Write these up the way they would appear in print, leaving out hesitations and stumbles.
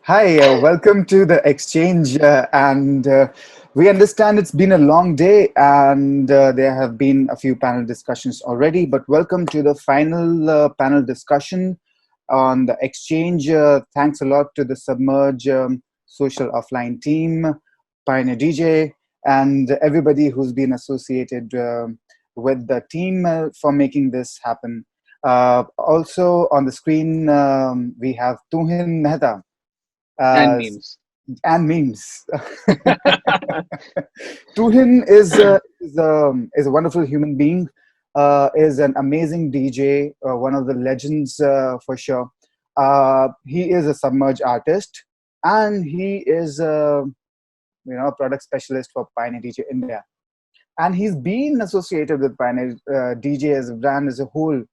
Hi, welcome to the exchange. And we understand it's been a long day and there have been a few panel discussions already, but welcome to the final panel discussion on the exchange. Thanks a lot to the Submerge Social Offline team, Pioneer DJ, and everybody who's been associated with the team for making this happen. Also on the screen, we have Tuhin Mehta And uh, memes. and memes. Tuhin is a wonderful human being. Is an amazing DJ, one of the legends for sure. He is a submerged artist, and he is a product specialist for Pioneer DJ India. And he's been associated with Pioneer DJ as a brand as a whole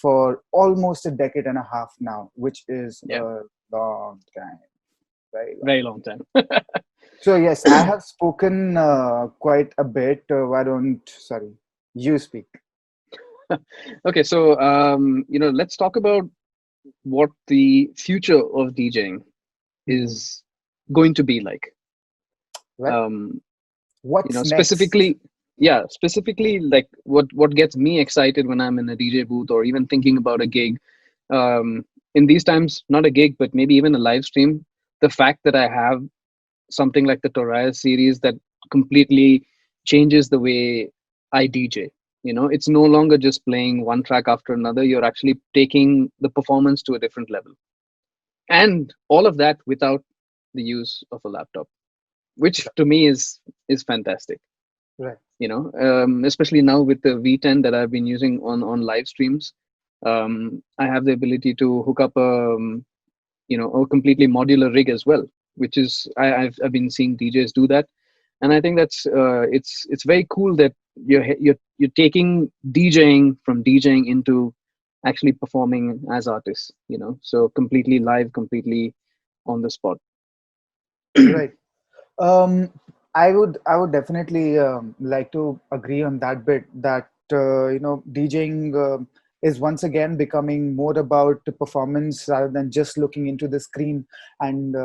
for almost a decade and a half now, which is Yeah, a long time, very long. very long time. So yes, I have spoken quite a bit. Why don't sorry, you speak? Okay, so let's talk about what the future of DJing Hmm. is going to be like. Right. Um, What's next? specifically like what gets me excited when I'm in a DJ booth or even thinking about a gig. In these times, not a gig, but maybe even a live stream. The fact that I have something like the Toraya series that completely changes the way I DJ. It's no longer just playing one track after another. You're actually taking the performance to a different level. And all of that without the use of a laptop, which Sure. to me is fantastic. Right. Especially now with the V10 that I've been using on live streams. I have the ability to hook up a completely modular rig as well, which is I've been seeing DJs do that, and I think that's it's very cool that you're taking DJing from DJing into actually performing as artists, so completely live, completely on the spot. Right. Um, I would definitely like to agree on that bit that DJing is once again becoming more about the performance rather than just looking into the screen and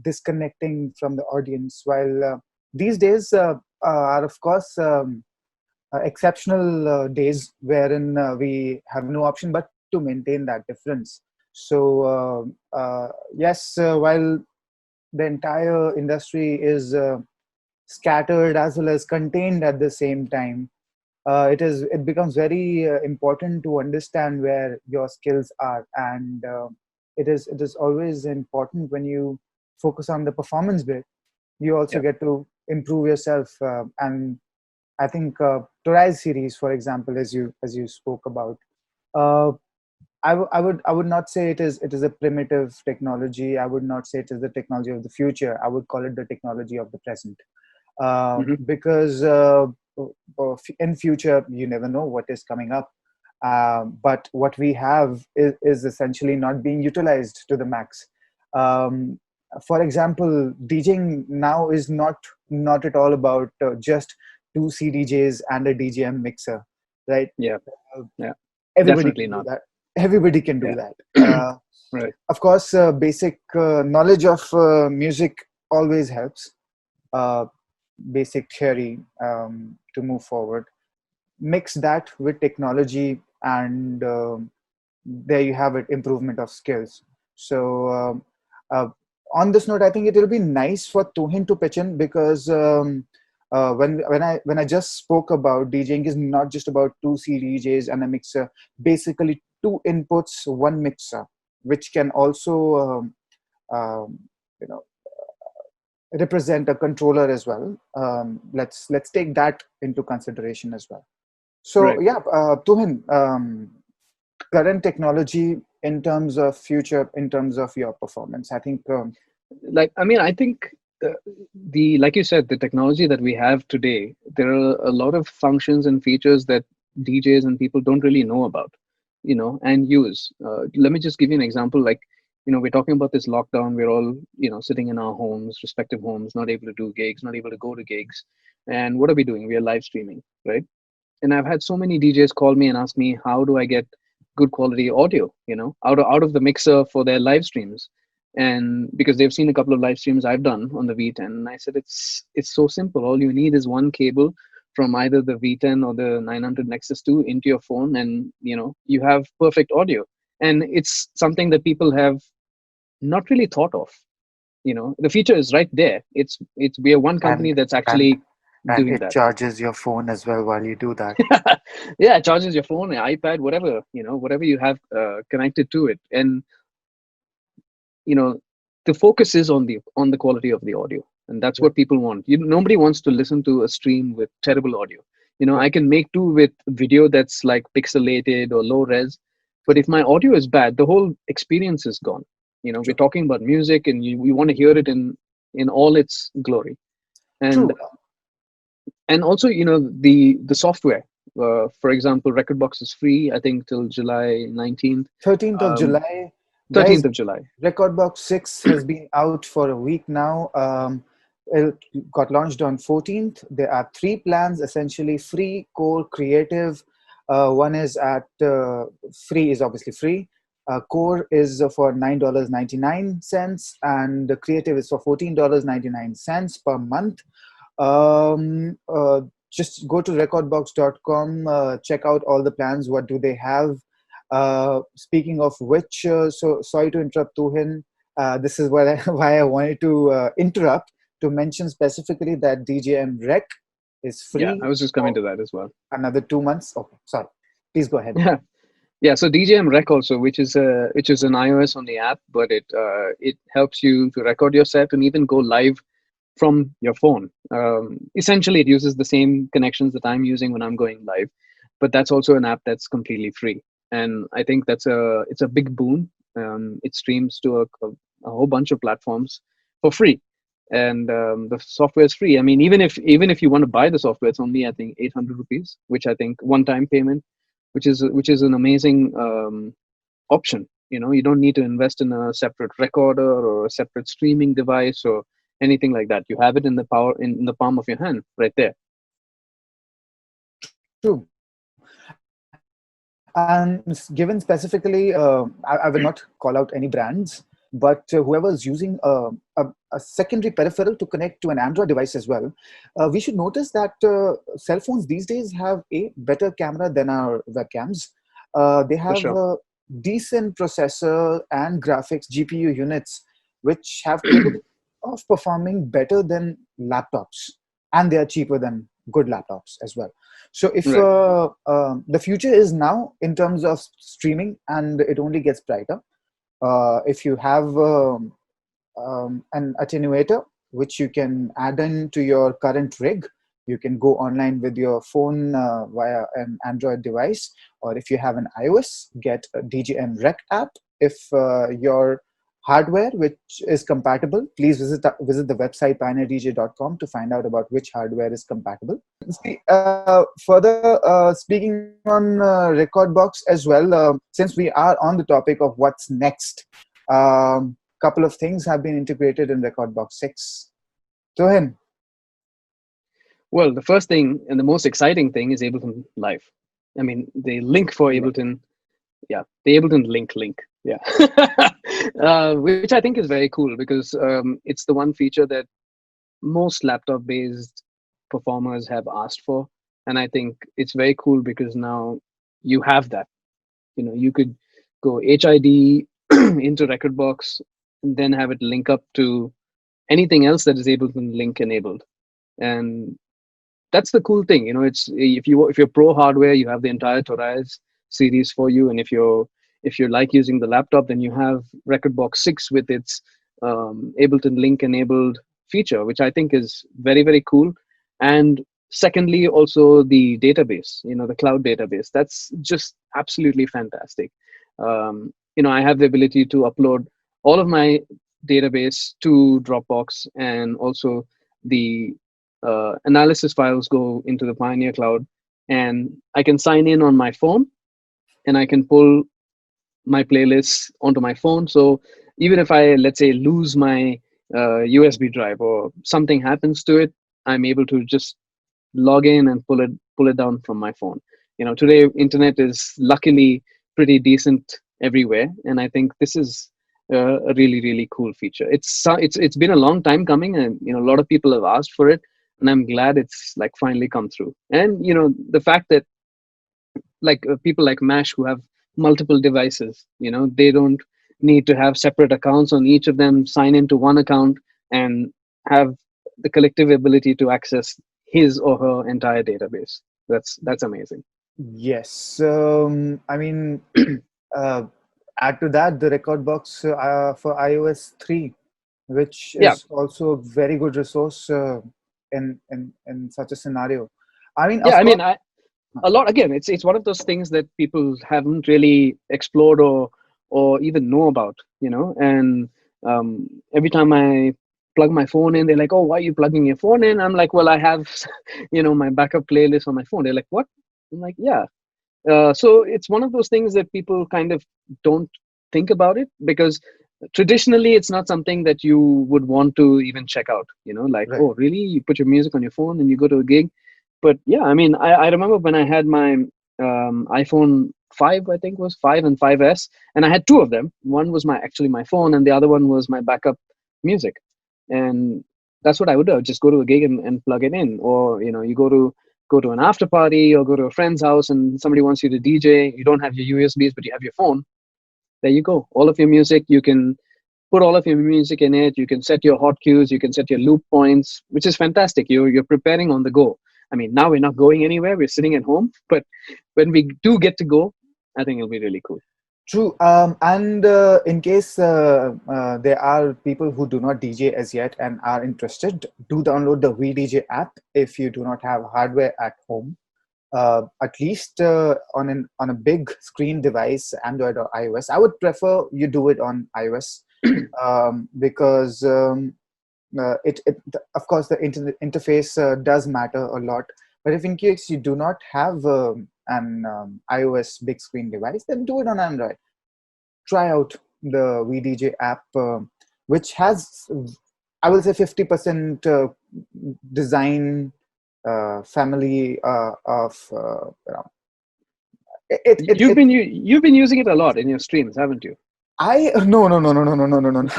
disconnecting from the audience. While these days are of course exceptional days wherein we have no option but to maintain that difference. So yes, while the entire industry is scattered as well as contained at the same time, it becomes very important to understand where your skills are, and it is always important when you focus on the performance bit. You also Yeah. get to improve yourself, and I think Torai's series, for example, as you spoke about, uh, I would not say it is a primitive technology. I would not say it is the technology of the future. I would call it the technology of the present, Hmm. because in future you never know what is coming up. But what we have is essentially not being utilized to the max. Um, for example, DJing now is not at all about just two CDJs and a DJM mixer, right? Yeah. Uh, Yeah. Everybody Definitely can do not. that. Everybody can do Yeah. that. Right. Of course, basic knowledge of music always helps. Uh, Basic theory to move forward. Mix that with technology, and there you have it, improvement of skills. So uh, on this note, I think it will be nice for Tuhin to pitch in, because when I just spoke about DJing is not just about two CDJs and a mixer, basically two inputs, one mixer, which can also um, you know represent a controller as well. Let's take that into consideration as well. So Right. yeah, Tuhin, current technology in terms of future, in terms of your performance, I think Like, I mean, I think uh, the like you said, the technology that we have today, there are a lot of functions and features that DJs and people don't really know about, and use. Let me just give you an example. Like, we're talking about this lockdown. We're all, sitting in our homes, respective homes, not able to do gigs, not able to go to gigs. And what are we doing? We are live streaming, right? And I've had so many DJs call me and ask me, how do I get good quality audio, out of the mixer for their live streams? And because they've seen a couple of live streams I've done on the V10, and I said it's so simple. All you need is one cable from either the V10 or the 900 Nexus 2 into your phone, and you have perfect audio. And it's something that people have not really thought of. The feature is right there. It's we are one company and that's and actually and doing it that. charges your phone as well while you do that. Yeah, it charges your phone, your iPad, whatever, whatever you have connected to it. And you know the focus is on the quality of the audio, and that's Yeah, what people want. Nobody wants to listen to a stream with terrible audio. yeah, I can make do with video that's like pixelated or low res, but if my audio is bad, the whole experience is gone. We're true, talking about music, and we want to hear it in all its glory. and true. and also the software. For example, Recordbox is free, I think, till July 19th. 13th of um, July, guys. 13th of July. Recordbox 6 has been out for a week now. It got launched on 14th. There are three plans essentially: free, core, creative. One is at free is obviously free. Core is for $9.99, and the creative is for $14.99 per month. Just go to recordbox.com, check out all the plans. What do they have? Speaking of which, so sorry to interrupt, Tuhin. This is what why I wanted to interrupt to mention specifically that DJM Rec is Yeah, I free was just coming for to that as well. another 2 months. Okay, sorry. Please go ahead. Yeah. Yeah, so DJM Rec also, which is an iOS only app, but it helps you to record your set and even go live from your phone. Essentially, it uses the same connections that I'm using when I'm going live, but that's also an app that's completely free. And I think it's a big boon. It streams to a whole bunch of platforms for free, and the software is free. I mean, even if you want to buy the software, it's only, I think, 800 rupees, which I think one time payment, which is an amazing option. You don't need to invest in a separate recorder or a separate streaming device or anything like that. You have it in the palm of your hand right there. True. And given specifically, I will not call out any brands, but whoever's using a secondary peripheral to connect to an Android device as well, we should notice that cell phones these days have a better camera than our webcams. They For have sure. a decent processor and graphics GPU units, which have capability of performing better than laptops, and they are cheaper than good laptops as well. So if Right. the future is now in terms of streaming, and it only gets brighter. If you have an attenuator which you can add in to your current rig, you can go online with your phone via an Android device, or if you have an iOS, get a DJM Rec app. If your hardware which is compatible, please visit the website pioneerdj.com to find out about which hardware is compatible. See, further speaking on Recordbox as well, since we are on the topic of what's next, couple of things have been integrated in Recordbox 6. Tuhin, Well, the first thing and the most exciting thing is Ableton Live. I mean, the link for yeah, Ableton, yeah, the Ableton link, yeah, which I think is very cool because it's the one feature that most laptop-based performers have asked for, and I think it's very cool because now you have that. You could go HID into Recordbox and then have it link up to anything else that is Ableton link enabled, and that's the cool thing. It's if you're pro hardware, you have the entire Torais series for you, and if you like using the laptop, then you have Recordbox 6 with its Ableton link enabled feature, which I think is very, very cool. And secondly, also the database, the cloud database, that's just absolutely fantastic. I have the ability to upload all of my database to Dropbox, and also the analysis files go into the Pioneer Cloud, and I can sign in on my phone, and I can pull my playlists onto my phone. So even if I, let's say, lose my USB drive or something happens to it, I'm able to just log in and pull it down from my phone. Today internet is luckily pretty decent everywhere, and I think this is a really really cool feature. It's been a long time coming, and a lot of people have asked for it, and I'm glad it's like finally come through. And the fact that like people like Mash who have multiple devices, they don't need to have separate accounts on each of them, sign into one account, and have the collective ability to access his or her entire database. That's amazing. Yes. I mean, uh, add to that the record box for iOS 3, which Yeah, is also a very good resource in such a scenario. I mean, yeah. of I course. mean, a lot, again, it's one of those things that people haven't really explored or even know about, and every time I plug my phone in, they're like, oh, why are you plugging your phone in? I'm like, well, I have my backup playlist on my phone. They're like, what? I'm like, yeah. So it's one of those things that people kind of don't think about it, because traditionally it's not something that you would want to even check out, like, Right. oh really, you put your music on your phone and you go to a gig. But yeah, I mean, I remember when I had my iPhone 5, I think was 5 and 5S, and I had two of them. One was my phone, and the other one was my backup music. And that's what I would do. I would just go to a gig and plug it in. Or you go to an after party or go to a friend's house and somebody wants you to DJ. You don't have your USBs, but you have your phone. There you go. All of your music, you can put all of your music in it. You can set your hot cues, you can set your loop points, which is fantastic. You're preparing on the go. I mean, now we're not going anywhere, we're sitting at home, but when we do get to go, I think it'll be really cool. True. And in case there are people who do not DJ as yet and are interested, do download the VDJ app if you do not have hardware at home. At least on a big screen device, Android or iOS. I would prefer you do it on iOS because of course, the interface does matter a lot. But if in case you do not have an iOS big screen device, then do it on Android. Try out the VDJ app, which has, I will say, 50% design family of You've been using it a lot in your streams, haven't you? I no no no no no no no no no.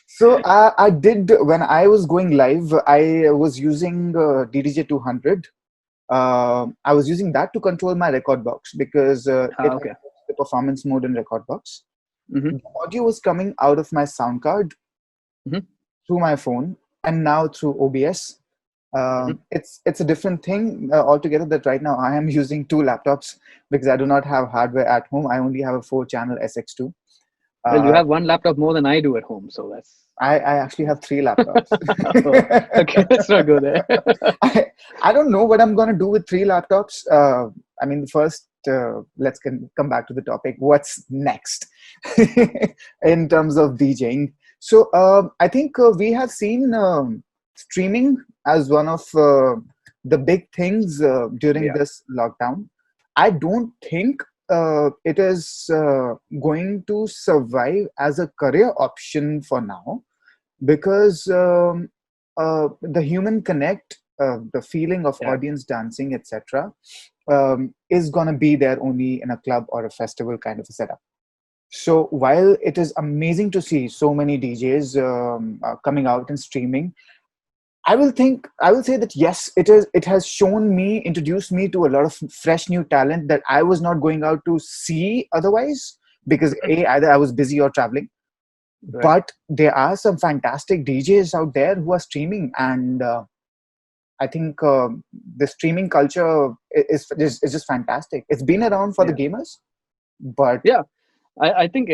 So I did when I was going live. I was using DDJ 200. I was using that to control my record box because it Okay. has the performance mode in record box. Hmm. The audio was coming out of my sound card Hmm. through my phone and now through OBS. Hmm. It's a different thing altogether. That right now I am using two laptops because I do not have hardware at home. I only have a 4-channel SX2. Well, you Uh, have one laptop more than I do at home, so that's I actually have three laptops. oh, okay. Let's not go there. I, I don't know what I'm going to do with three laptops. I mean, first, let's come back to the topic. What's next in terms of DJing? So I think we have seen streaming as one of the big things during Yeah. this lockdown. I don't think it is going to survive as a career option for now because the human connect, the feeling of Yeah. audience dancing, etc., is going to be there only in a club or a festival kind of a setup. So while it is amazing to see so many DJs coming out and streaming, I will say that yes, it is. It has shown me, introduced me to a lot of fresh new talent that I was not going out to see otherwise because either I was busy or traveling, Right. but there are some fantastic DJs out there who are streaming, and I think the streaming culture is just fantastic. It's been around for the Yeah. gamers, but Yeah. I think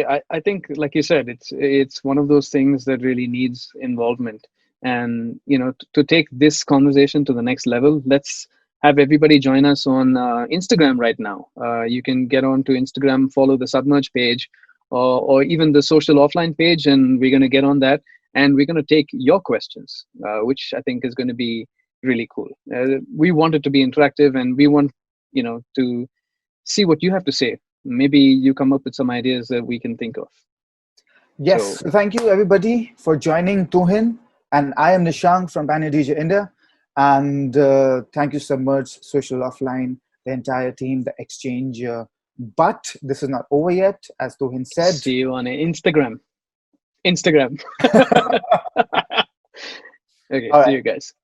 like you said, it's one of those things that really needs involvement. And to take this conversation to the next level, let's have everybody join us on Instagram right now. You can get on to Instagram, follow the Submerge page, or even the Social Offline page, and we're going to get on that, and we're going to take your questions, which I think is going to be really cool. We want it to be interactive, and we want to see what you have to say. Maybe you come up with some ideas that we can think of. yes, So thank you everybody for joining Tuhin, and I am Nishank from Banner DJ India, and thank you Submerge, Social Offline, the entire team, the exchange. But this is not over yet, as Tuhin said. See you on Instagram. Instagram. Okay, All see right. you guys.